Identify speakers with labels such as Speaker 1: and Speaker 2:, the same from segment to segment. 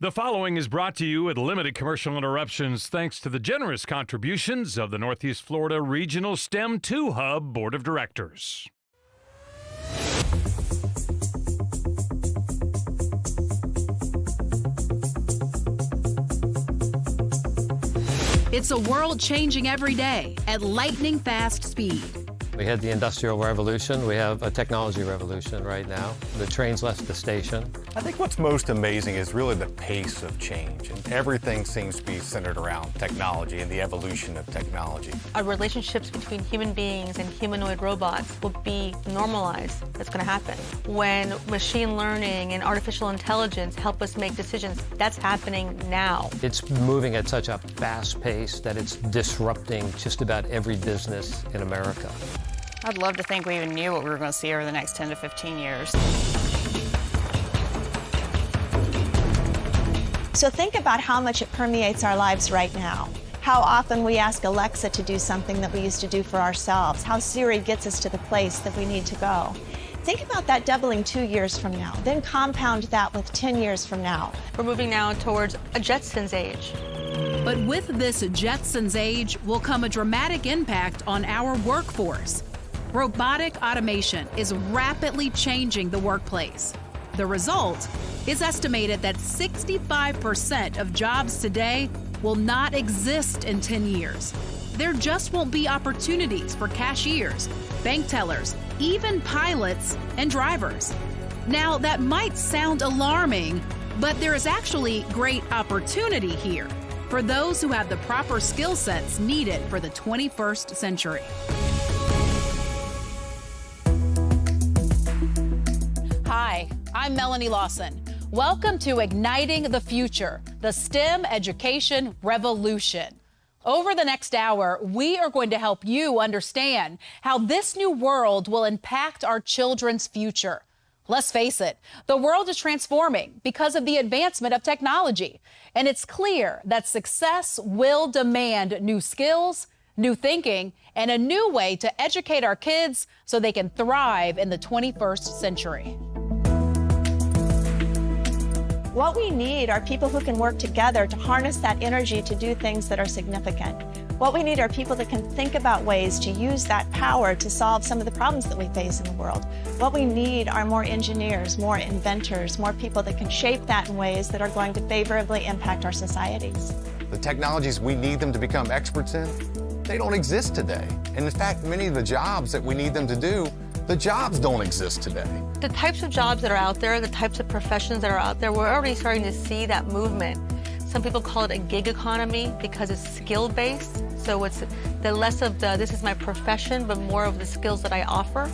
Speaker 1: The following is brought to you with limited commercial interruptions thanks to the generous contributions of the Northeast Florida Regional STEM 2 Hub Board of Directors.
Speaker 2: It's a world changing every day at lightning fast speed.
Speaker 3: We had the Industrial Revolution. We have a technology revolution right now. The trains left the station.
Speaker 4: I think what's most amazing is really the pace of change, and everything seems to be centered around technology and the evolution of technology.
Speaker 5: Our relationships between human beings and humanoid robots will be normalized. That's going to happen. When machine learning and artificial intelligence help us make decisions, that's happening now.
Speaker 3: It's moving at such a fast pace that it's disrupting just about every business in America.
Speaker 6: I'd love to think we even knew what we were going to see over the next 10 to 15 years.
Speaker 7: So think about how much it permeates our lives right now. How often we ask Alexa to do something that we used to do for ourselves. How Siri gets us to the place that we need to go. Think about that doubling 2 years from now. Then compound that with 10 years from now.
Speaker 5: We're moving now towards a Jetsons age.
Speaker 2: But with this Jetsons age will come a dramatic impact on our workforce. Robotic automation is rapidly changing the workplace. The result is estimated that 65% of jobs today will not exist in 10 years. There just won't be opportunities for cashiers, bank tellers, even pilots and drivers. Now, that might sound alarming, but there is actually great opportunity here for those who have the proper skill sets needed for the 21st century. Hi, I'm Melanie Lawson. Welcome to Igniting the Future, the STEM education revolution. Over the next hour, we are going to help you understand how this new world will impact our children's future. Let's face it, the world is transforming because of the advancement of technology, and it's clear that success will demand new skills, new thinking, and a new way to educate our kids so they can thrive in the 21st century.
Speaker 7: What we need are people who can work together to harness that energy to do things that are significant. What we need are people that can think about ways to use that power to solve some of the problems that we face in the world. What we need are more engineers, more inventors, more people that can shape that in ways that are going to favorably impact our societies.
Speaker 4: The technologies we need them to become experts in, they don't exist today. And in fact, many of the jobs that we need them to do, the jobs don't exist today.
Speaker 5: The types of jobs that are out there, the types of professions that are out there, we're already starting to see that movement. Some people call it a gig economy because it's skill-based. So it's the less of the, this is my profession, but more of the skills that I offer.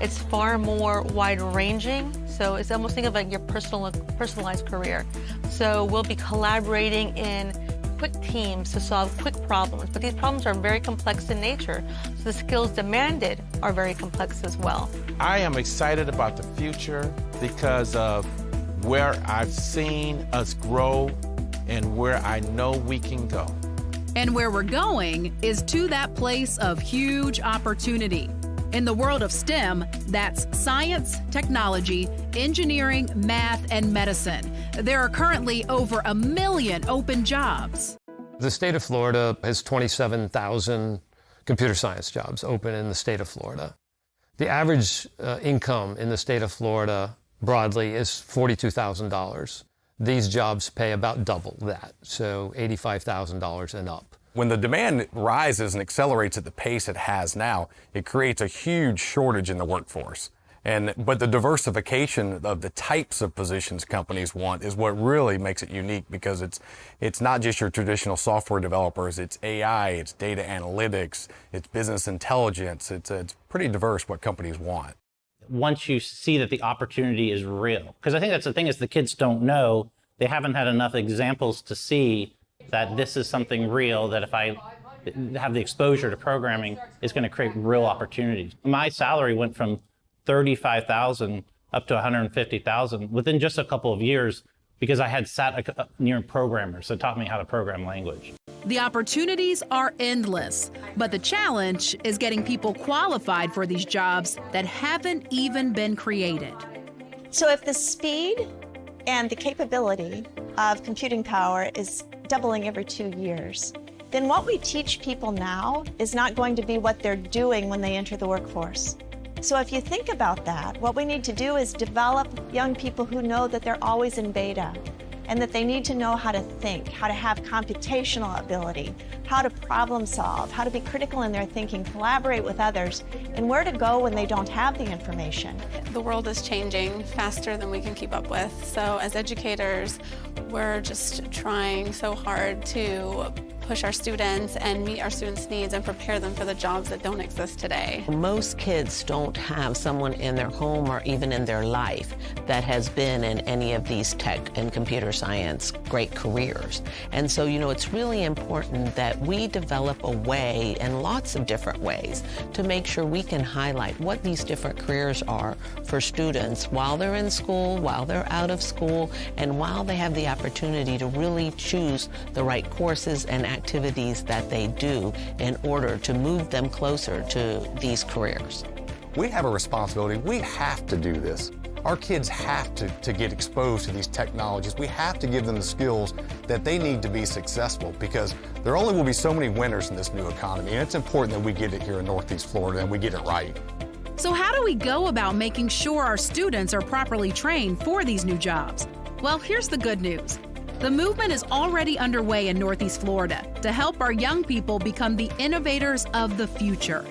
Speaker 5: It's far more wide-ranging. So it's almost think of like your personalized career. So we'll be collaborating in quick teams to solve quick problems, but these problems are very complex in nature, so the skills demanded are very complex as well.
Speaker 8: I am excited about the future because of where I've seen us grow and where I know we can go.
Speaker 2: And where we're going is to that place of huge opportunity. In the world of STEM, that's science, technology, engineering, math, and medicine. There are currently over 1 million open jobs.
Speaker 3: The state of Florida has 27,000 computer science jobs open in the state of Florida. The average income in the state of Florida broadly is $42,000. These jobs pay about double that, so $85,000 and up.
Speaker 4: When the demand rises and accelerates at the pace it has now, it creates a huge shortage in the workforce. But the diversification of the types of positions companies want is what really makes it unique, because it's not just your traditional software developers, it's AI, it's data analytics, it's business intelligence, it's pretty diverse what companies want.
Speaker 9: Once you see that the opportunity is real, because I think that's the thing is the kids don't know, they haven't had enough examples to see that this is something real, that if I have the exposure to programming, it's going to create real opportunities. My salary went from $35,000 up to $150,000 within just a couple of years because I had sat near programmers that taught me how to program language.
Speaker 2: The opportunities are endless, but the challenge is getting people qualified for these jobs that haven't even been created.
Speaker 7: So if the speed and the capability of computing power is doubling every 2 years, then what we teach people now is not going to be what they're doing when they enter the workforce. So if you think about that, what we need to do is develop young people who know that they're always in beta and that they need to know how to think, how to have computational ability, how to problem solve, how to be critical in their thinking, collaborate with others, and where to go when they don't have the information.
Speaker 10: The world is changing faster than we can keep up with. So as educators, we're just trying so hard to push our students and meet our students' needs and prepare them for the jobs that don't exist today.
Speaker 11: Most kids don't have someone in their home or even in their life that has been in any of these tech and computer science great careers. And so, it's really important that we develop a way, in lots of different ways, to make sure we can highlight what these different careers are for students while they're in school, while they're out of school, and while they have the opportunity to really choose the right courses and activities that they do in order to move them closer to these careers.
Speaker 4: We have a responsibility. We have to do this. Our kids have to get exposed to these technologies. We have to give them the skills that they need to be successful, because there only will be so many winners in this new economy, and it's important that we get it here in Northeast Florida and we get it right.
Speaker 2: So how do we go about making sure our students are properly trained for these new jobs? Well, here's the good news. The movement is already underway in Northeast Florida to help our young people become the innovators of the future.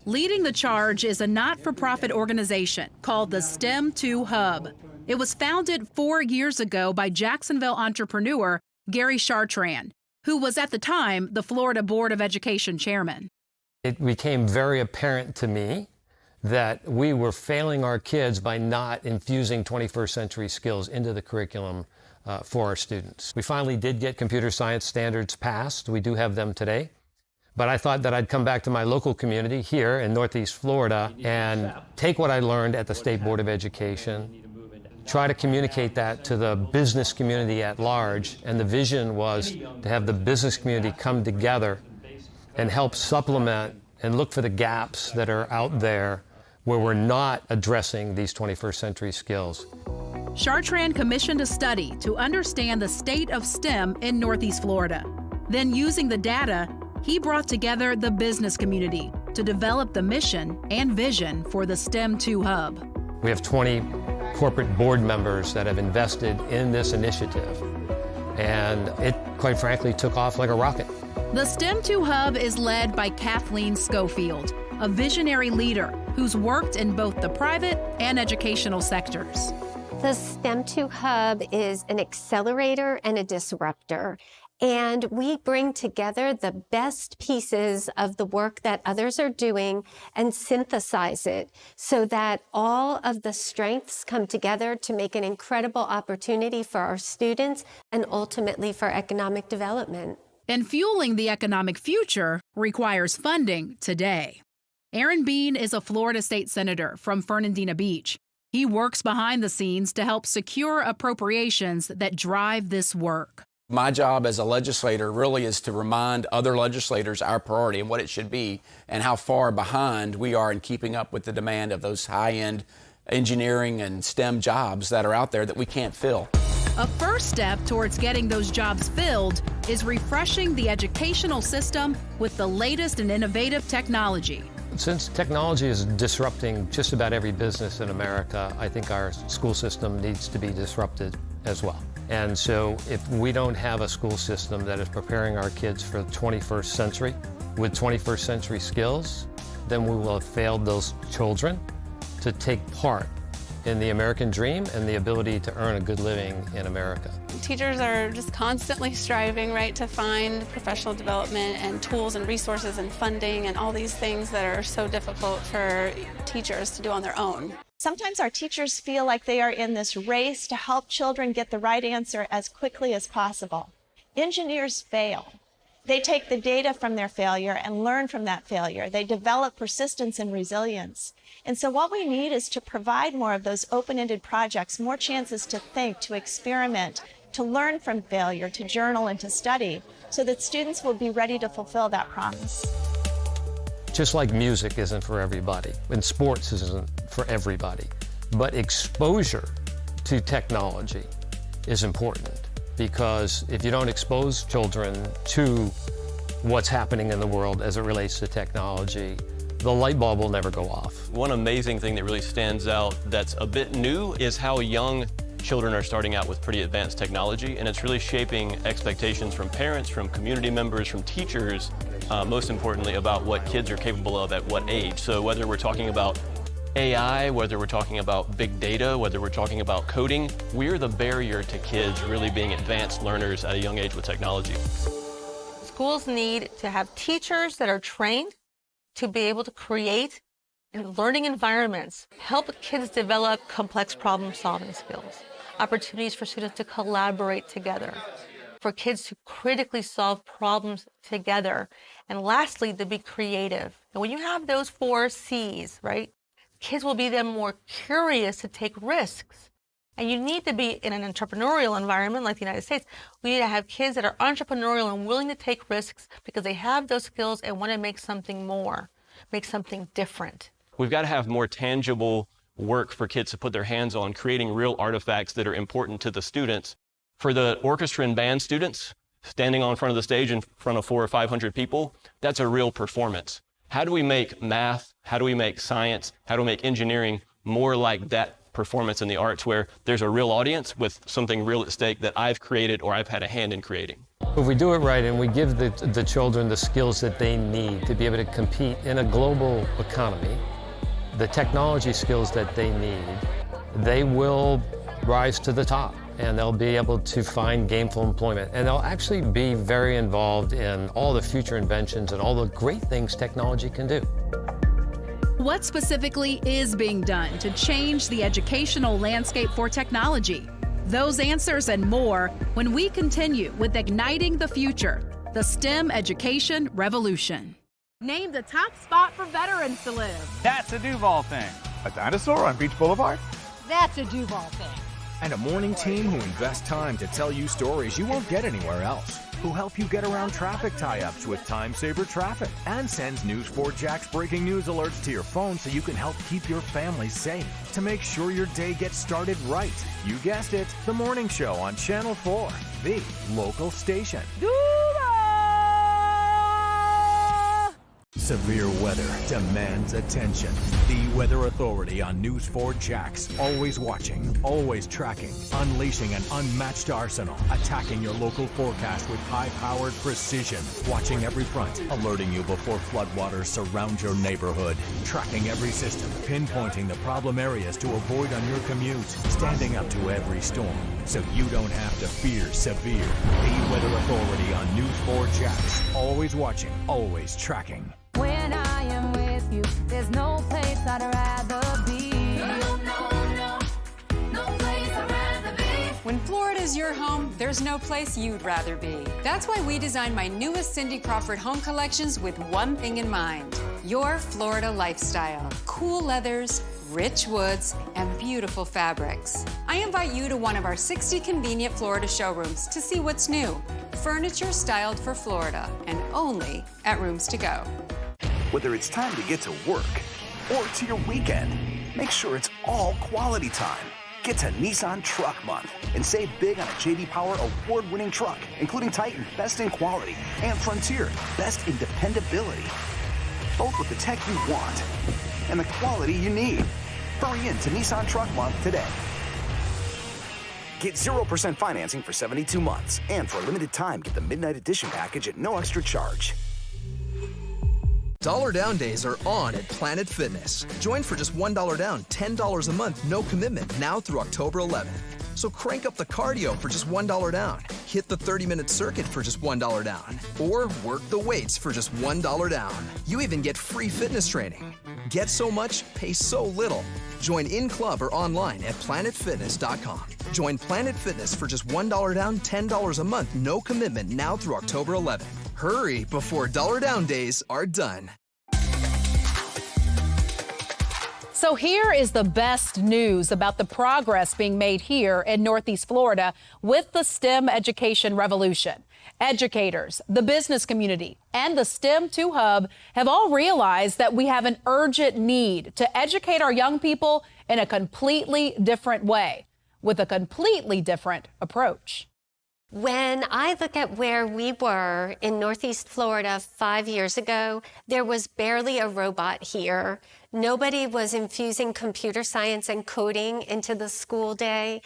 Speaker 2: Leading the charge is a not-for-profit organization called the STEM 2 Hub. It was founded 4 years ago by Jacksonville entrepreneur Gary Chartrand, who was at the time the Florida Board of Education chairman.
Speaker 3: It became very apparent to me that we were failing our kids by not infusing 21st century skills into the curriculum for our students. We finally did get computer science standards passed. We do have them today. But I thought that I'd come back to my local community here in Northeast Florida and take what I learned at the State Board of Education, try to communicate that to the business community at large. And the vision was to have the business community come together and help supplement and look for the gaps that are out there where we're not addressing these 21st century skills.
Speaker 2: Chartrand commissioned a study to understand the state of STEM in Northeast Florida. Then, using the data, he brought together the business community to develop the mission and vision for the STEM 2 Hub.
Speaker 3: We have 20 corporate board members that have invested in this initiative, and it, quite frankly, took off like a rocket.
Speaker 2: The STEM 2 Hub is led by Kathleen Schofield, a visionary leader who's worked in both the private and educational sectors.
Speaker 12: The STEM 2 Hub is an accelerator and a disruptor, and we bring together the best pieces of the work that others are doing and synthesize it so that all of the strengths come together to make an incredible opportunity for our students and ultimately for economic development.
Speaker 2: And fueling the economic future requires funding today. Aaron Bean is a Florida state senator from Fernandina Beach. He works behind the scenes to help secure appropriations that drive this work.
Speaker 13: My job as a legislator really is to remind other legislators our priority and what it should be and how far behind we are in keeping up with the demand of those high-end engineering and STEM jobs that are out there that we can't fill.
Speaker 2: A first step towards getting those jobs filled is refreshing the educational system with the latest and innovative technology.
Speaker 3: Since technology is disrupting just about every business in America, I think our school system needs to be disrupted as well. And so if we don't have a school system that is preparing our kids for the 21st century with 21st century skills, then we will have failed those children to take part in the American dream and the ability to earn a good living in America.
Speaker 10: Teachers are just constantly striving, right, to find professional development and tools and resources and funding and all these things that are so difficult for teachers to do on their own.
Speaker 7: Sometimes our teachers feel like they are in this race to help children get the right answer as quickly as possible. Engineers fail. They take the data from their failure and learn from that failure. They develop persistence and resilience. And so what we need is to provide more of those open-ended projects, more chances to think, to experiment, to learn from failure, to journal and to study, so that students will be ready to fulfill that promise.
Speaker 3: Just like music isn't for everybody, and sports isn't for everybody, but exposure to technology is important, because if you don't expose children to what's happening in the world as it relates to technology, the light bulb will never go off.
Speaker 14: One amazing thing that really stands out that's a bit new is how young children are starting out with pretty advanced technology, and it's really shaping expectations from parents, from community members, from teachers, most importantly about what kids are capable of at what age. So whether we're talking about AI, whether we're talking about big data, whether we're talking about coding, we're the barrier to kids really being advanced learners at a young age with technology.
Speaker 5: Schools need to have teachers that are trained to be able to create learning environments, help kids develop complex problem-solving skills, opportunities for students to collaborate together, for kids to critically solve problems together, and lastly, to be creative. And when you have those 4 C's, right, kids will be then more curious to take risks. And you need to be in an entrepreneurial environment like the United States. We need to have kids that are entrepreneurial and willing to take risks because they have those skills and want to make something more, make something different.
Speaker 14: We've got to have more tangible work for kids to put their hands on, creating real artifacts that are important to the students. For the orchestra and band students, standing on front of the stage in front of 400 or 500 people, that's a real performance. How do we make math, how do we make science, how do we make engineering more like that performance in the arts where there's a real audience with something real at stake that I've created or I've had a hand in creating?
Speaker 3: If we do it right and we give the children the skills that they need to be able to compete in a global economy, the technology skills that they need, they will rise to the top and they'll be able to find gainful employment. And they'll actually be very involved in all the future inventions and all the great things technology can do.
Speaker 2: What specifically is being done to change the educational landscape for technology? Those answers and more when we continue with Igniting the Future, the STEM education revolution.
Speaker 15: Named the top spot for veterans to live.
Speaker 16: That's a Duval thing.
Speaker 17: A dinosaur on Beach Boulevard?
Speaker 15: That's a Duval thing.
Speaker 16: And a morning team who invests time to tell you stories you won't get anywhere else. Who help you get around traffic tie-ups with Time Saver Traffic. And sends News4Jack's breaking news alerts to your phone so you can help keep your family safe. To make sure your day gets started right. You guessed it, The Morning Show on Channel 4, the local station. Severe weather demands attention. The Weather Authority on News4Jax. Always watching, always tracking, unleashing an unmatched arsenal, attacking your local forecast with high-powered precision, watching every front, alerting you before floodwaters surround your neighborhood, tracking every system, pinpointing the problem areas to avoid on your commute, standing up to every storm, so you don't have to fear severe. The Weather Authority on News4Jax. Always watching, always tracking.
Speaker 15: When I am with you, there's no place I'd rather be. No place I'd rather be.
Speaker 18: When Florida's your home, there's no place you'd rather be. That's why we designed my newest Cindy Crawford home collections with one thing in mind: your Florida lifestyle. Cool leathers, rich woods, and beautiful fabrics. I invite you to one of our 60 convenient Florida showrooms to see what's new. Furniture styled for Florida, and only at Rooms to Go.
Speaker 19: Whether it's time to get to work or to your weekend, make sure it's all quality time. Get to Nissan Truck Month and save big on a J.D. Power award-winning truck, including Titan, best in quality, and Frontier, best in dependability. Both with the tech you want and the quality you need. Hurry in to Nissan Truck Month today. Get 0% financing for 72 months. And for a limited time, get the Midnight Edition package at no extra charge.
Speaker 20: Dollar Down Days are on at Planet Fitness. Join for just $1 down, $10 a month, no commitment, now through October 11th. So crank up the cardio for just $1 down. Hit the 30-minute circuit for just $1 down. Or work the weights for just $1 down. You even get free fitness training. Get so much, pay so little. Join in-club or online at planetfitness.com. Join Planet Fitness for just $1 down, $10 a month, no commitment, now through October 11th. Hurry before Dollar Down Days are done.
Speaker 2: So here is the best news about the progress being made here in Northeast Florida with the STEM education revolution. Educators, the business community, and the STEM 2 Hub have all realized that we have an urgent need to educate our young people in a completely different way. with a completely different approach.
Speaker 12: When I look at where we were in Northeast Florida 5 years ago, there was barely a robot here. Nobody was infusing computer science and coding into the school day.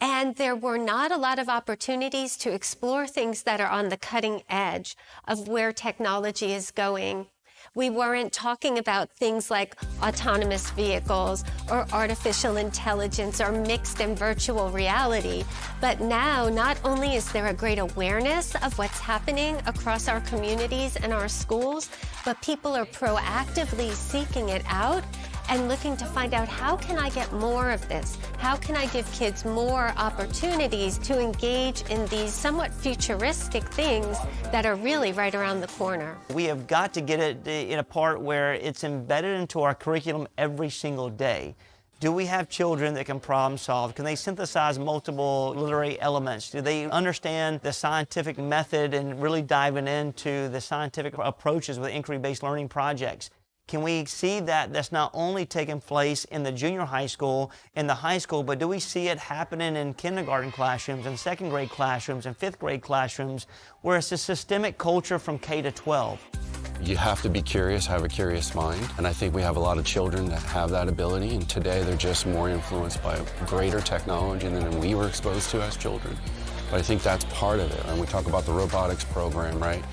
Speaker 12: And there were not a lot of opportunities to explore things that are on the cutting edge of where technology is going. We weren't talking about things like autonomous vehicles or artificial intelligence or mixed and virtual reality. But now, not only is there a great awareness of what's happening across our communities and our schools, but people are proactively seeking it out and looking to find out, how can I get more of this? How can I give kids more opportunities to engage in these somewhat futuristic things that are really right around the corner?
Speaker 21: We have got to get it in a part where it's embedded into our curriculum every single day. Do we have children that can problem solve? Can they synthesize multiple literary elements? Do they understand the scientific method and really diving into the scientific approaches with inquiry-based learning projects? Can we see that that's not only taking place in the junior high school, in the high school, but do we see it happening in kindergarten classrooms and second grade classrooms and fifth grade classrooms, where it's a systemic culture from K to 12?
Speaker 22: You have to be curious, have a curious mind, and I think we have a lot of children that have that ability, and today they're just more influenced by greater technology than we were exposed to as children. But I think that's part of it, and we talk about the robotics program, right?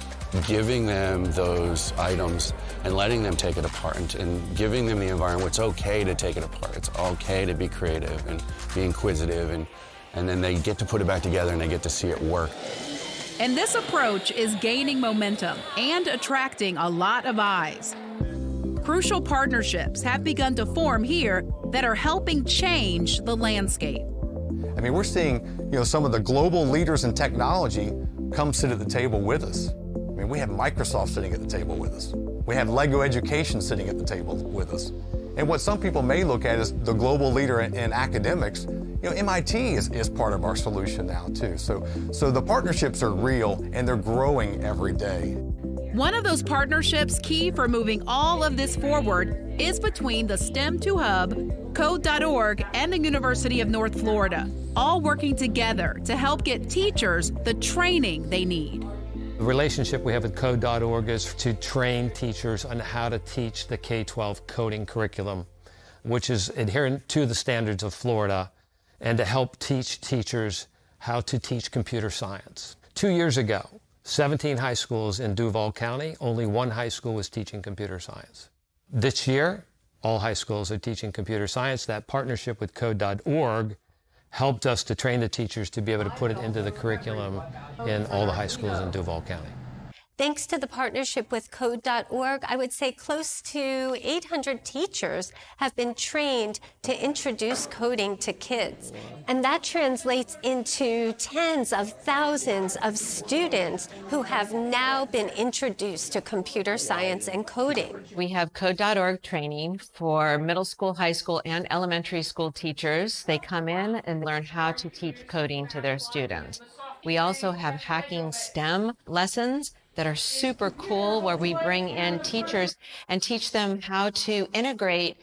Speaker 22: Giving them those items and letting them take it apart and giving them the environment where it's okay to take it apart. It's okay to be creative and be inquisitive, and then they get to put it back together and they get to see it work.
Speaker 2: And this approach is gaining momentum and attracting a lot of eyes. Crucial partnerships have begun to form here that are helping change the landscape.
Speaker 4: I mean, we're seeing, some of the global leaders in technology come sit at the table with us. I mean, we have Microsoft sitting at the table with us. We have Lego Education sitting at the table with us. And what some people may look at as the global leader in academics, MIT is part of our solution now too. So the partnerships are real and they're growing every day.
Speaker 2: One of those partnerships key for moving all of this forward is between the STEM2 Hub, Code.org, and the University of North Florida, all working together to help get teachers the training they need.
Speaker 3: The relationship we have with Code.org is to train teachers on how to teach the K-12 coding curriculum, which is adherent to the standards of Florida, and to help teach teachers how to teach computer science. 2 years ago, 17 high schools in Duval County, only one high school was teaching computer science. This year, all high schools are teaching computer science. That partnership with Code.org helped us to train the teachers to be able to put it into the curriculum in all the high schools in Duval County.
Speaker 12: Thanks to the partnership with Code.org, I would say close to 800 teachers have been trained to introduce coding to kids. And that translates into tens of thousands of students who have now been introduced to computer science and coding.
Speaker 11: We have Code.org training for middle school, high school, and elementary school teachers. They come in and learn how to teach coding to their students. We also have hacking STEM lessons that are super cool, where we bring in teachers and teach them how to integrate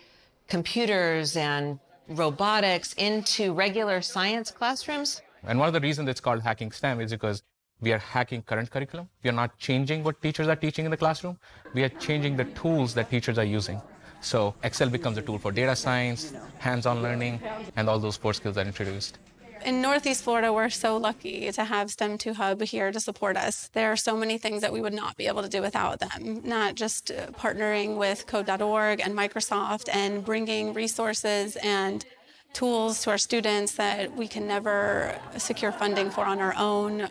Speaker 11: computers and robotics into regular science classrooms.
Speaker 23: And one of the reasons it's called hacking STEM is because we are hacking current curriculum. We are not changing what teachers are teaching in the classroom. We are changing the tools that teachers are using. So Excel becomes a tool for data science, hands-on learning, and all those 4 skills are introduced.
Speaker 10: In Northeast Florida, we're so lucky to have STEM2 Hub here to support us. There are so many things that we would not be able to do without them, not just partnering with Code.org and Microsoft and bringing resources and tools to our students that we can never secure funding for on our own.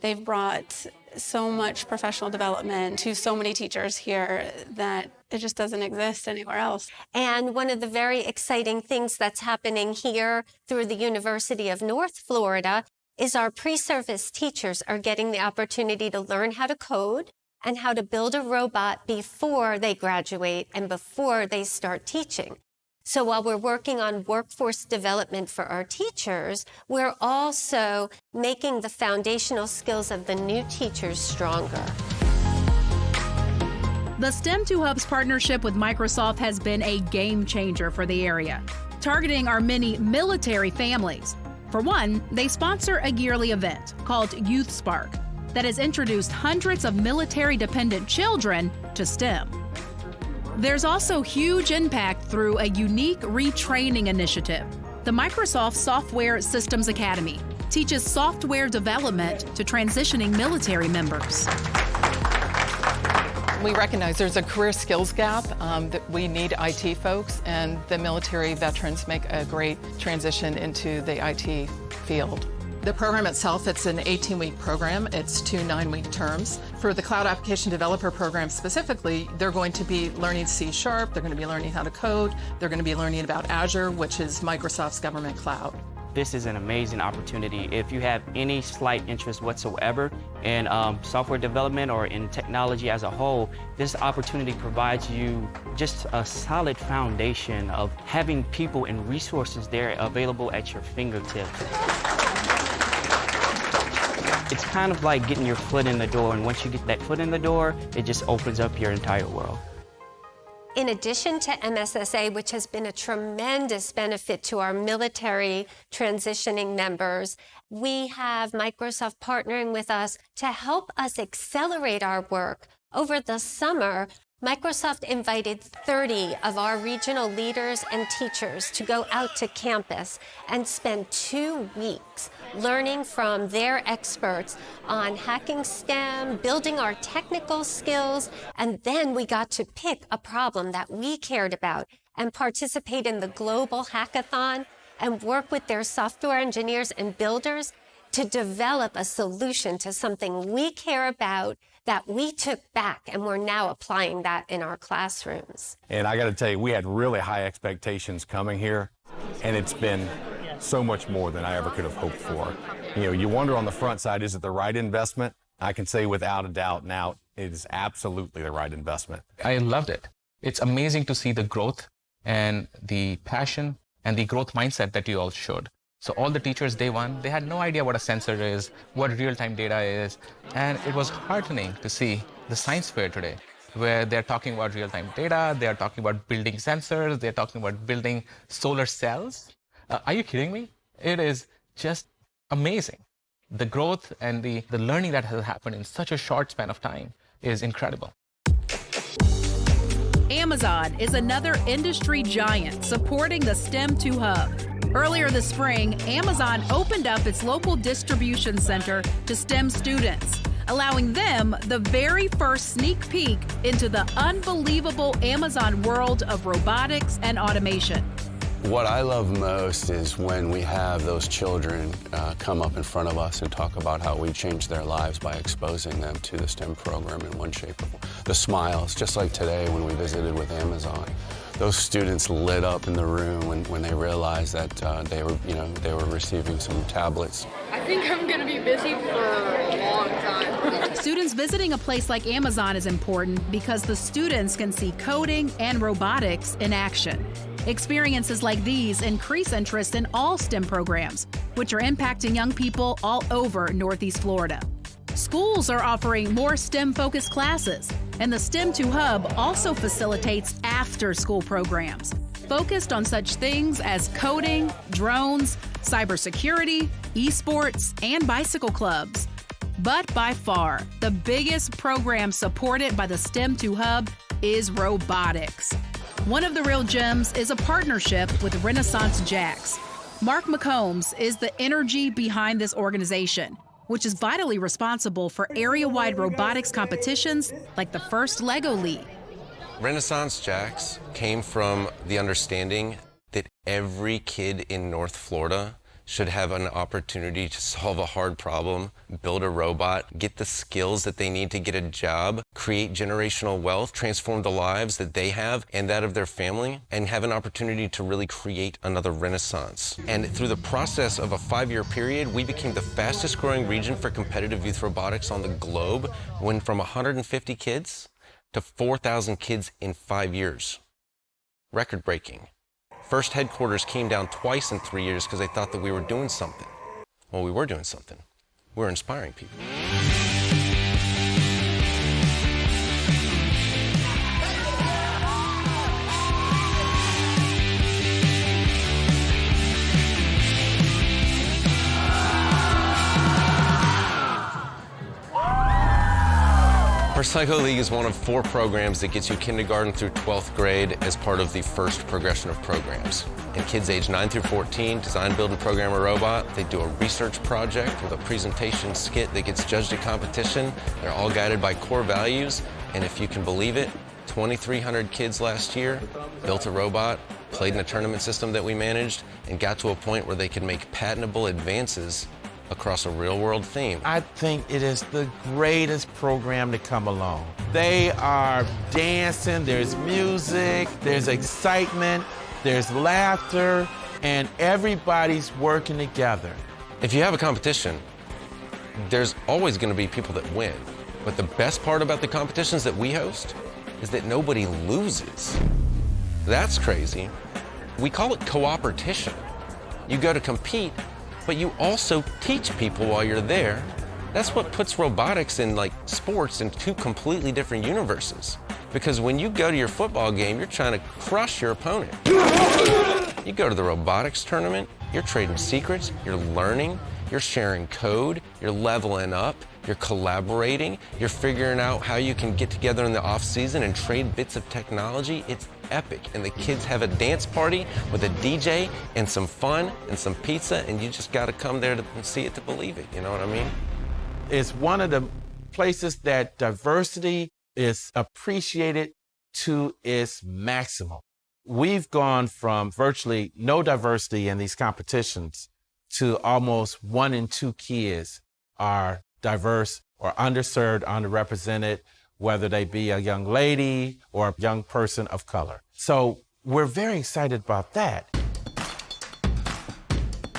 Speaker 10: They've brought so much professional development to so many teachers here that it just doesn't exist anywhere else.
Speaker 12: And one of the very exciting things that's happening here through the University of North Florida is our pre-service teachers are getting the opportunity to learn how to code and how to build a robot before they graduate and before they start teaching. So while we're working on workforce development for our teachers, we're also making the foundational skills of the new teachers stronger.
Speaker 2: The STEM2 Hub's partnership with Microsoft has been a game changer for the area. targeting our many military families. For one, they sponsor a yearly event called Youth Spark that has introduced hundreds of military-dependent children to STEM. There's also huge impact through a unique retraining initiative. The Microsoft Software Systems Academy teaches software development to transitioning military members.
Speaker 1: We recognize there's a career skills gap, that we need IT folks, and the military veterans make a great transition into the IT field. The program itself, it's an 18-week program. It's 2 9-week terms. For the Cloud Application Developer program specifically, they're going to be learning C#, they're going to be learning how to code, they're going to be learning about Azure, which is Microsoft's government cloud.
Speaker 6: This is an amazing opportunity. If you have any slight interest whatsoever in software development or in technology as a whole, this opportunity provides you just a solid foundation of having people and resources there available at your fingertips. It's kind of like getting your foot in the door, and once you get that foot in the door, it just opens up your entire world.
Speaker 12: In addition to MSSA, which has been a tremendous benefit to our military transitioning members, we have Microsoft partnering with us to help us accelerate our work. Over the summer, Microsoft invited 30 of our regional leaders and teachers to go out to campus and spend 2 weeks learning from their experts on hacking STEM, building our technical skills, and then we got to pick a problem that we cared about and participate in the global hackathon and work with their software engineers and builders to develop a solution to something we care about that we took back, and we're now applying that in our classrooms.
Speaker 4: And I got to tell you, we had really high expectations coming here, and it's been so much more than I ever could have hoped for. You know, you wonder on the front side, is it the right investment? I can say without a doubt now, it is absolutely the right investment.
Speaker 23: I loved it. It's amazing to see the growth and the passion and the growth mindset that you all showed. So all the teachers day one, they had no idea what a sensor is, what real-time data is, and it was heartening to see the science fair today, where they're talking about real-time data, they're talking about building sensors, they're talking about building solar cells. Are you kidding me? It is just amazing. The growth and the learning that has happened in such a short span of time is incredible.
Speaker 2: Amazon is another industry giant supporting the STEM 2 Hub. Earlier this spring, Amazon opened up its local distribution center to STEM students, allowing them the very first sneak peek into the unbelievable Amazon world of robotics and automation.
Speaker 22: What I love most is when we have those children come up in front of us and talk about how we changed their lives by exposing them to the STEM program in one shape or form. The smiles, just like today when we visited with Amazon. Those students lit up in the room when they realized that they were receiving some tablets.
Speaker 8: I think I'm going to be busy for a long time.
Speaker 2: Students visiting a place like Amazon is important because the students can see coding and robotics in action. Experiences like these increase interest in all STEM programs, which are impacting young people all over Northeast Florida. Schools are offering more STEM-focused classes, and the STEM 2 Hub also facilitates after-school programs focused on such things as coding, drones, cybersecurity, esports, and bicycle clubs. But by far, the biggest program supported by the STEM 2 Hub is robotics. One of the real gems is a partnership with Renaissance Jacks. Mark McCombs is the energy behind this organization, which is vitally responsible for area-wide robotics competitions like the first Lego League.
Speaker 24: Renaissance Jacks came from the understanding that every kid in North Florida should have an opportunity to solve a hard problem, build a robot, get the skills that they need to get a job, create generational wealth, transform the lives that they have and that of their family, and have an opportunity to really create another renaissance. And through the process of a 5-year period, we became the fastest growing region for competitive youth robotics on the globe, went from 150 kids to 4,000 kids in 5 years. Record-breaking. First headquarters came down twice in 3 years because they thought that we were doing something. Well, we were doing something. We were inspiring people. Our Psycho League is one of 4 programs that gets you kindergarten through 12th grade as part of the first progression of programs. And kids age 9 through 14 design, build, and program a robot. They do a research project with a presentation skit that gets judged at competition. They're all guided by core values. And if you can believe it, 2,300 kids last year built a robot, played in a tournament system that we managed, and got to a point where they could make patentable advances across a real-world theme.
Speaker 5: I think it is the greatest program to come along. They are dancing, there's music, there's excitement, there's laughter, and everybody's working together.
Speaker 24: If you have a competition, there's always going to be people that win. But the best part about the competitions that we host is that nobody loses. That's crazy. We call it cooperation. You go to compete, but you also teach people while you're there. That's what puts robotics and sports in 2 completely different universes. Because when you go to your football game, you're trying to crush your opponent. You go to the robotics tournament, you're trading secrets, you're learning, you're sharing code, you're leveling up, you're collaborating, you're figuring out how you can get together in the off season and trade bits of technology. It's epic. And the kids have a dance party with a DJ and some fun and some pizza, and you just got to come there to see it to believe it. You know what I mean?
Speaker 5: It's one of the places that diversity is appreciated to its maximum. We've gone from virtually no diversity in these competitions to almost 1 in 2 kids are diverse or underserved, underrepresented, whether they be a young lady or a young person of color. So we're very excited about that.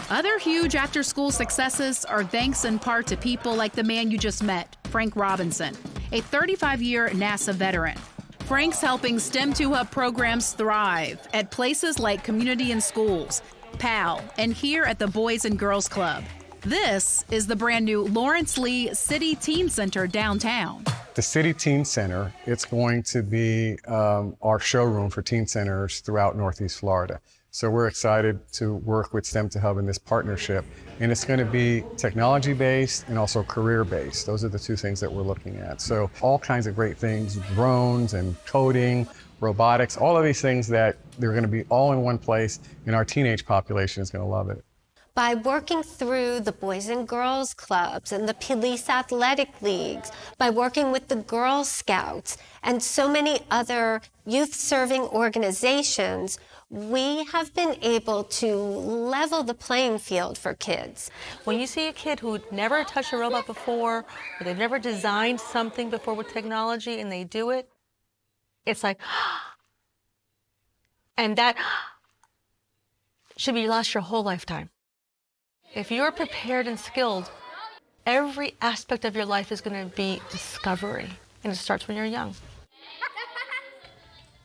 Speaker 2: Other huge after-school successes are thanks in part to people like the man you just met, Frank Robinson, a 35-year NASA veteran. Frank's helping STEM 2 Hub programs thrive at places like Community and Schools, PAL, and here at the Boys and Girls Club. This is the brand new Lawrence Lee City Teen Center downtown.
Speaker 7: The City Teen Center, it's going to be our showroom for teen centers throughout Northeast Florida. So we're excited to work with STEM 2 Hub in this partnership. And it's going to be technology-based and also career-based. Those are the 2 things that we're looking at. So all kinds of great things, drones and coding, robotics, all of these things that they're going to be all in one place, and our teenage population is going to love it.
Speaker 12: By working through the Boys and Girls Clubs and the police athletic leagues, by working with the Girl Scouts and so many other youth-serving organizations, we have been able to level the playing field for kids.
Speaker 9: When you see a kid who never touched a robot before, or they've never designed something before with technology and they do it, it's like, and that should be last your whole lifetime. If you're prepared and skilled, every aspect of your life is going to be discovery, and it starts when you're young.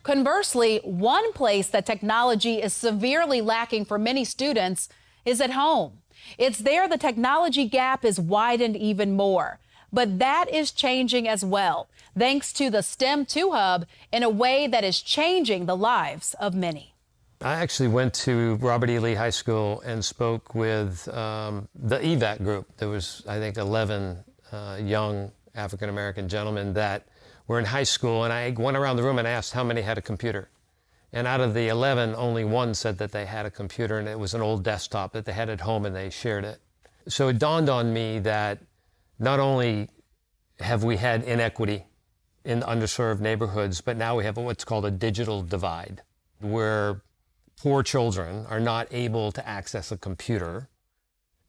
Speaker 2: Conversely, one place that technology is severely lacking for many students is at home. It's there the technology gap is widened even more. But that is changing as well, thanks to the STEM 2 Hub in a way that is changing the lives of many.
Speaker 3: I actually went to Robert E. Lee High School and spoke with the EVAC group. There was, I think, 11 young African-American gentlemen that were in high school, and I went around the room and asked how many had a computer. And out of the 11, only 1 said that they had a computer, and it was an old desktop that they had at home and they shared it. So it dawned on me that not only have we had inequity in underserved neighborhoods, but now we have what's called a digital divide, where poor children are not able to access a computer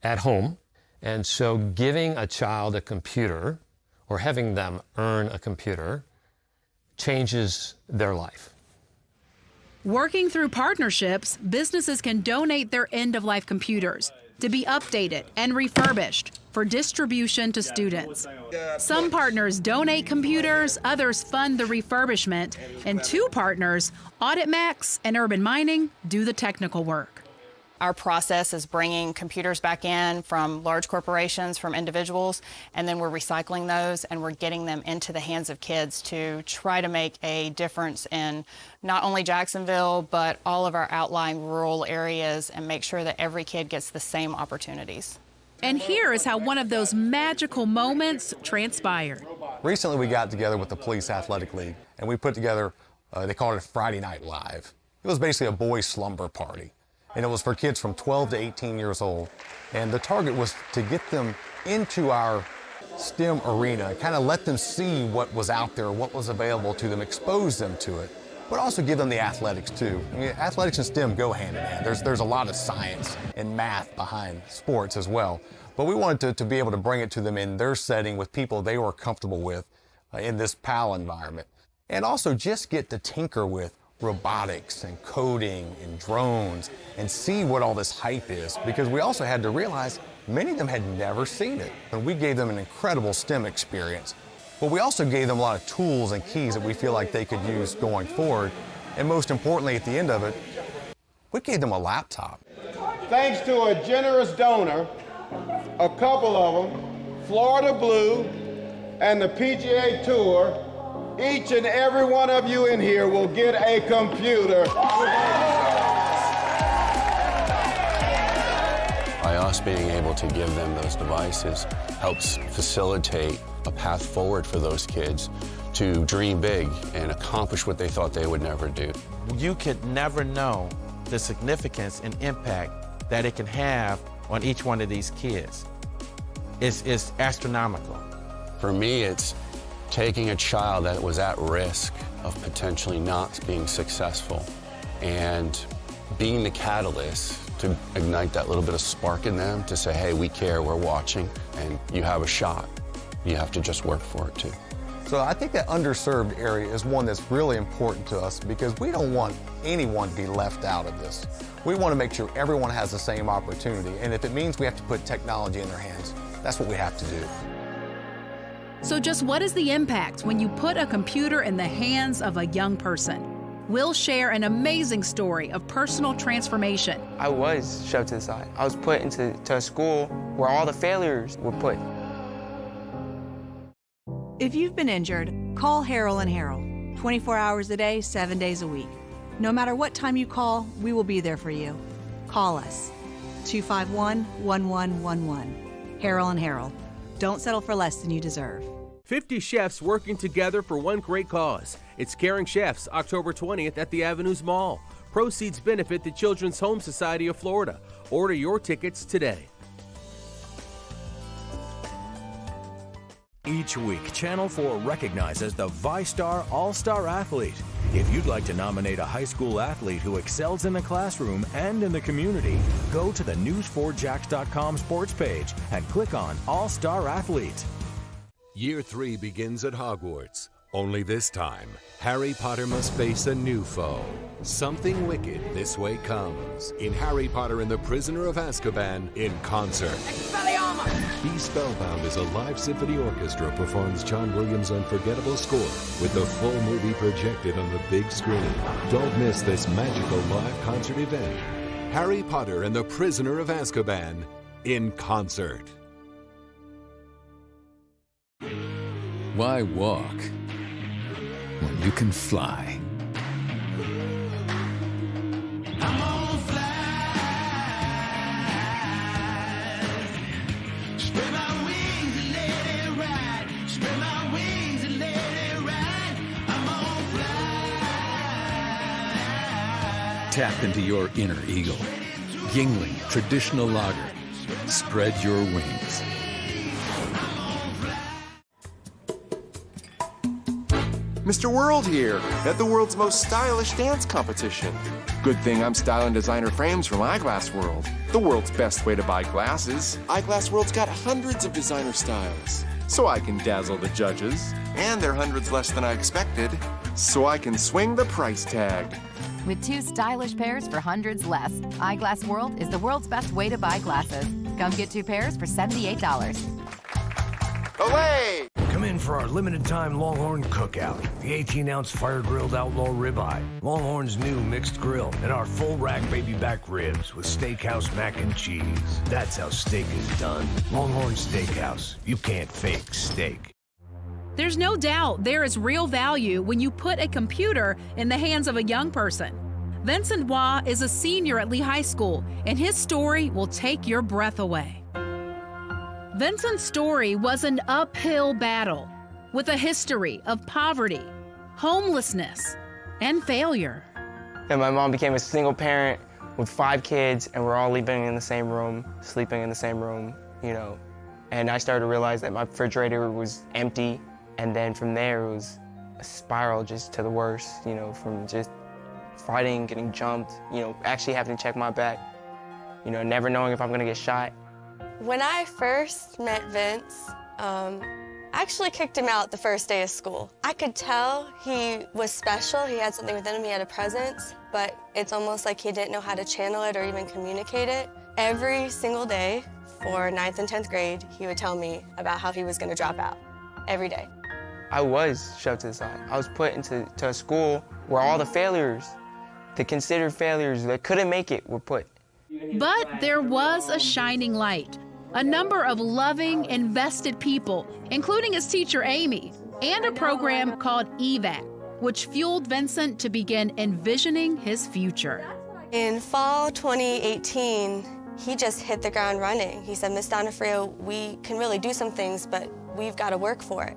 Speaker 3: at home. And so giving a child a computer or having them earn a computer changes their life.
Speaker 2: Working through partnerships, businesses can donate their end-of-life computers to be updated and refurbished for distribution to students. Some partners donate computers, others fund the refurbishment, and 2 partners, AuditMax and Urban Mining, do the technical work.
Speaker 13: Our process is bringing computers back in from large corporations, from individuals, and then we're recycling those and we're getting them into the hands of kids to try to make a difference in not only Jacksonville, but all of our outlying rural areas and make sure that every kid gets the same opportunities.
Speaker 2: And here is how one of those magical moments transpired.
Speaker 4: Recently, we got together with the Police Athletic League, and we put together, they called it Friday Night Live. It was basically a boys' slumber party, and it was for kids from 12 to 18 years old. And the target was to get them into our STEM arena, kind of let them see what was out there, what was available to them, expose them to it, but also give them the athletics too. I mean, athletics and STEM go hand in hand. There's a lot of science and math behind sports as well. But we wanted to be able to bring it to them in their setting with people they were comfortable with in this PAL environment. And also just get to tinker with robotics and coding and drones and see what all this hype is, because we also had to realize many of them had never seen it. And we gave them an incredible STEM experience. But we also gave them a lot of tools and keys that we feel like they could use going forward. And most importantly, at the end of it, we gave them a laptop.
Speaker 14: Thanks to a generous donor, a couple of them, Florida Blue and the PGA Tour, each and every one of you in here will get a computer.
Speaker 22: By us being able to give them those devices helps facilitate a path forward for those kids to dream big and accomplish what they thought they would never do.
Speaker 5: You could never know the significance and impact that it can have on each one of these kids. It's astronomical.
Speaker 22: For me, it's taking a child that was at risk of potentially not being successful and being the catalyst to ignite that little bit of spark in them to say, hey, we care, we're watching, and you have a shot. You have to just work for it too.
Speaker 4: So I think that underserved area is one that's really important to us, because we don't want anyone to be left out of this. We want to make sure everyone has the same opportunity, and if it means we have to put technology in their hands, that's what we have to do.
Speaker 2: So just what is the impact when you put a computer in the hands of a young person? We'll share an amazing story of personal transformation.
Speaker 15: I was shoved to the side. I was put into a school where all the failures were put.
Speaker 16: If you've been injured, call Harrell and Harrell. 24 hours a day, 7 days a week. No matter what time you call, we will be there for you. Call us. 251-1111. Harrell and Harrell. Don't settle for less than you deserve.
Speaker 17: 50 chefs working together for one great cause. It's Caring Chefs, October 20th at the Avenues Mall. Proceeds benefit the Children's Home Society of Florida. Order your tickets today.
Speaker 25: Each week, Channel 4 recognizes the ViStar All-Star Athlete. If you'd like to nominate a high school athlete who excels in the classroom and in the community, go to the News4Jax.com sports page and click on All-Star Athlete.
Speaker 26: Year 3 begins at Hogwarts. Only this time, Harry Potter must face a new foe. Something wicked this way comes in Harry Potter and the Prisoner of Azkaban in concert. Be Spellbound as a live symphony orchestra performs John Williams' unforgettable score with the full movie projected on the big screen. Don't miss this magical live concert event. Harry Potter and the Prisoner of Azkaban in concert.
Speaker 27: Why walk when you can fly? Tap into your inner eagle. Yingling Traditional Lager. Spread your wings.
Speaker 28: Mr. World here, at the world's most stylish dance competition. Good thing I'm styling designer frames from Eyeglass World, the world's best way to buy glasses. Eyeglass World's got hundreds of designer styles, so I can dazzle the judges. And they're hundreds less than I expected, so I can swing the price tag.
Speaker 29: With 2 stylish pairs for hundreds less, Eyeglass World is the world's best way to buy glasses. Come get 2 pairs for $78.
Speaker 28: Olay!
Speaker 30: Come in for our limited-time Longhorn Cookout. The 18-ounce fire-grilled outlaw ribeye, Longhorn's new mixed grill, and our full-rack baby back ribs with Steakhouse mac and cheese. That's how steak is done. Longhorn Steakhouse. You can't fake steak.
Speaker 2: There's no doubt there is real value when you put a computer in the hands of a young person. Vincent Hua is a senior at Lee High School, and his story will take your breath away. Vincent's story was an uphill battle. with a history of poverty, homelessness, and failure.
Speaker 15: And my mom became a single parent with 5 kids, and we're all living in the same room, sleeping in the same room, you know. And I started to realize that my refrigerator was empty, and then from there it was a spiral just to the worst, you know, from just fighting, getting jumped, you know, actually having to check my back, you know, never knowing if I'm gonna get shot.
Speaker 1: When I first met Vince, I actually kicked him out the first day of school. I could tell he was special, he had something within him, he had a presence, but it's almost like he didn't know how to channel it or even communicate it. Every single day for 9th and 10th grade, he would tell me about how he was gonna drop out, every day.
Speaker 15: I was shoved to the side. I was put into a school where all the failures, the considered failures that couldn't make it, were put.
Speaker 2: But there was a shining light. A number of loving, invested people, including his teacher, Amy, and a program called EVAC, which fueled Vincent to begin envisioning his future.
Speaker 1: In fall 2018, he just hit the ground running. He said, Miss Donofrio, we can really do some things, but we've got to work for it.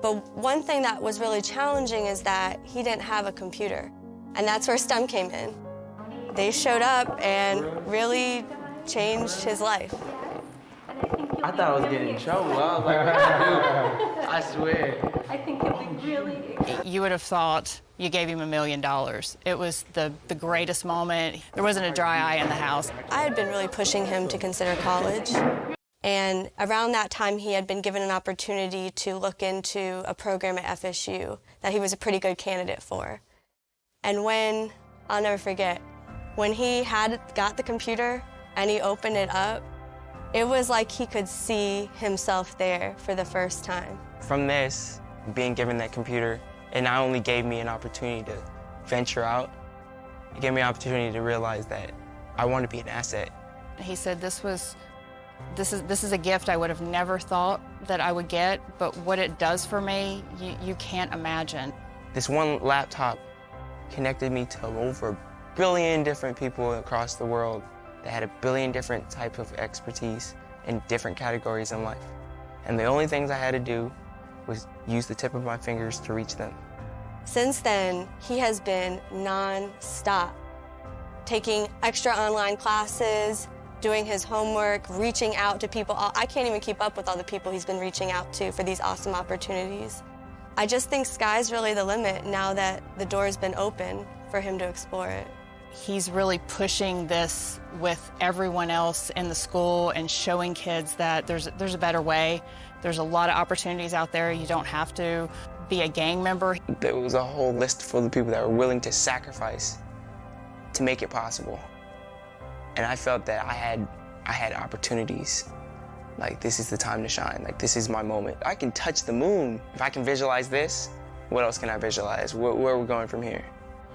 Speaker 1: But one thing that was really challenging is that he didn't have a computer, and that's where STEM came in. They showed up and really changed his life.
Speaker 6: I thought I was getting in trouble. I was like, what did I do? I swear.
Speaker 1: I think it'd be really...
Speaker 13: You would have thought you gave him $1 million. It was the greatest moment. There wasn't a dry eye in the house.
Speaker 1: I had been really pushing him to consider college. And around that time, he had been given an opportunity to look into a program at FSU that he was a pretty good candidate for. And when, I'll never forget, when he had got the computer and he opened it up, it was like he could see himself there for the first time.
Speaker 15: From this, being given that computer, it not only gave me an opportunity to venture out, it gave me an opportunity to realize that I want to be an asset.
Speaker 13: He said this is a gift I would have never thought that I would get, but what it does for me, you can't imagine.
Speaker 15: This one laptop connected me to over 1 billion different people across the world that had 1 billion different types of expertise in different categories in life. And the only things I had to do was use the tip of my fingers to reach them.
Speaker 1: Since then, he has been non-stop, taking extra online classes, doing his homework, reaching out to people. I can't even keep up with all the people he's been reaching out to for these awesome opportunities. I just think sky's really the limit now that the door's been open for him to explore it.
Speaker 13: He's really pushing this with everyone else in the school and showing kids that there's a better way. There's a lot of opportunities out there. You don't have to be a gang member.
Speaker 15: There was a whole list full of people that were willing to sacrifice to make it possible. And I felt that I had opportunities. Like, this is the time to shine. Like, this is my moment. I can touch the moon. If I can visualize this, what else can I visualize? Where are we going from here?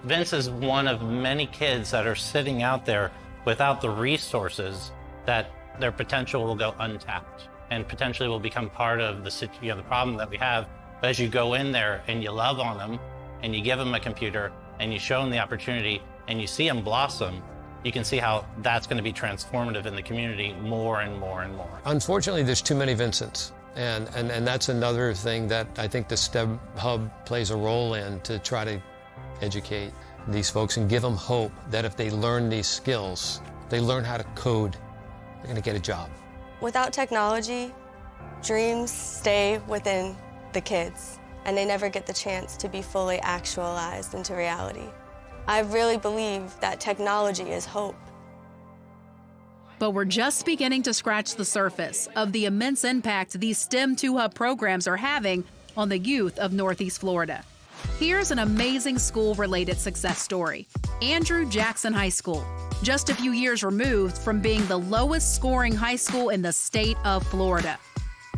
Speaker 8: Vince is one of many kids that are sitting out there without the resources that their potential will go untapped and potentially will become part of the problem that we have. But as you go in there and you love on them and you give them a computer and you show them the opportunity and you see them blossom, you can see how that's going to be transformative in the community more and more and more.
Speaker 3: Unfortunately, there's too many Vincents. And that's another thing that I think the STEM Hub plays a role in, to try to educate these folks and give them hope that if they learn these skills, they learn how to code, they're going to get a job.
Speaker 1: Without technology, dreams stay within the kids, and they never get the chance to be fully actualized into reality. I really believe that technology is hope.
Speaker 2: But we're just beginning to scratch the surface of the immense impact these STEM 2 Hub programs are having on the youth of Northeast Florida. Here's an amazing school-related success story. Andrew Jackson High School, just a few years removed from being the lowest scoring high school in the state of Florida.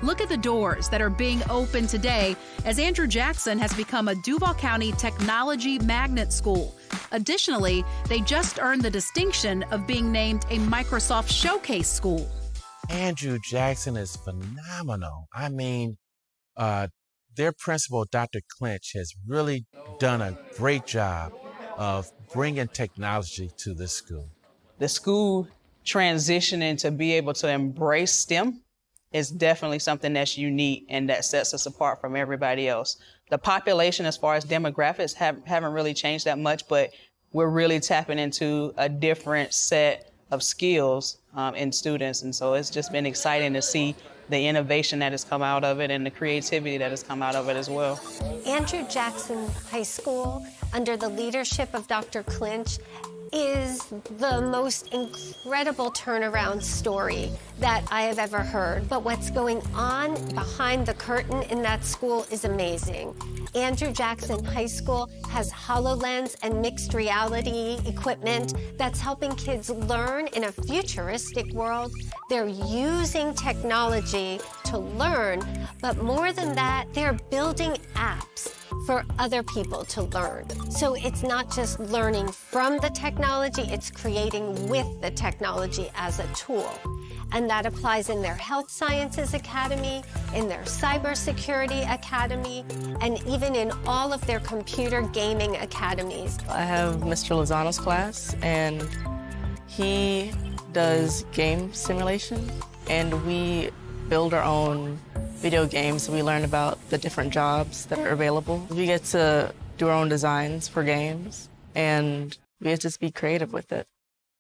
Speaker 2: Look at the doors that are being opened today as Andrew Jackson has become a Duval County Technology Magnet School. Additionally, they just earned the distinction of being named a Microsoft Showcase School.
Speaker 5: Andrew Jackson is phenomenal. I mean, their principal, Dr. Clinch, has really done a great job of bringing technology to this school.
Speaker 10: The school transitioning to be able to embrace STEM
Speaker 7: is definitely something that's unique and that sets us apart from everybody else. The population, as far as demographics, haven't really changed that much, but we're really tapping into a different set of skills in students. And so it's just been exciting to see the innovation that has come out of it and the creativity that has come out of it as well.
Speaker 10: Andrew Jackson High School, under the leadership of Dr. Clinch, is the most incredible turnaround story that I have ever heard. But what's going on behind the curtain in that school is amazing. Andrew Jackson High School has HoloLens and mixed reality equipment that's helping kids learn in a futuristic world. They're using technology to learn, but more than that, they're building apps for other people to learn. So it's not just learning from the technology, it's creating with the technology as a tool. And that applies in their Health Sciences Academy, in their Cybersecurity Academy, and even in all of their computer gaming academies.
Speaker 11: I have Mr. Lozano's class, and he does game simulation, and we build our own video games. We learn about the different jobs that are available. We get to do our own designs for games, and we get to just be creative with it.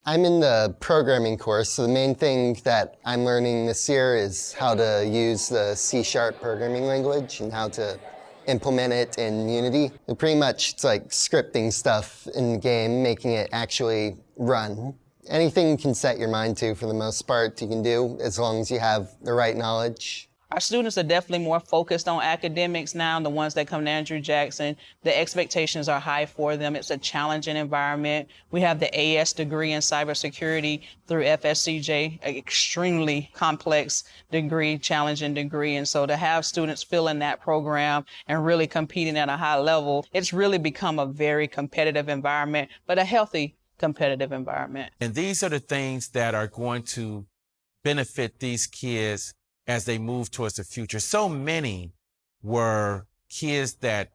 Speaker 12: I'm in the programming course, so the main thing that I'm learning this year is how to use the C# programming language and how to implement it in Unity. And pretty much it's like scripting stuff in the game, making it actually run. Anything you can set your mind to, for the most part, you can do, as long as you have the right knowledge.
Speaker 7: Our students are definitely more focused on academics now, the ones that come to Andrew Jackson. The expectations are high for them. It's a challenging environment. We have the AS degree in cybersecurity through FSCJ, an extremely complex degree, challenging degree. And so to have students fill in that program and really competing at a high level, it's really become a very competitive environment, but a healthy competitive environment.
Speaker 5: And these are the things that are going to benefit these kids as they move towards the future. So many were kids that,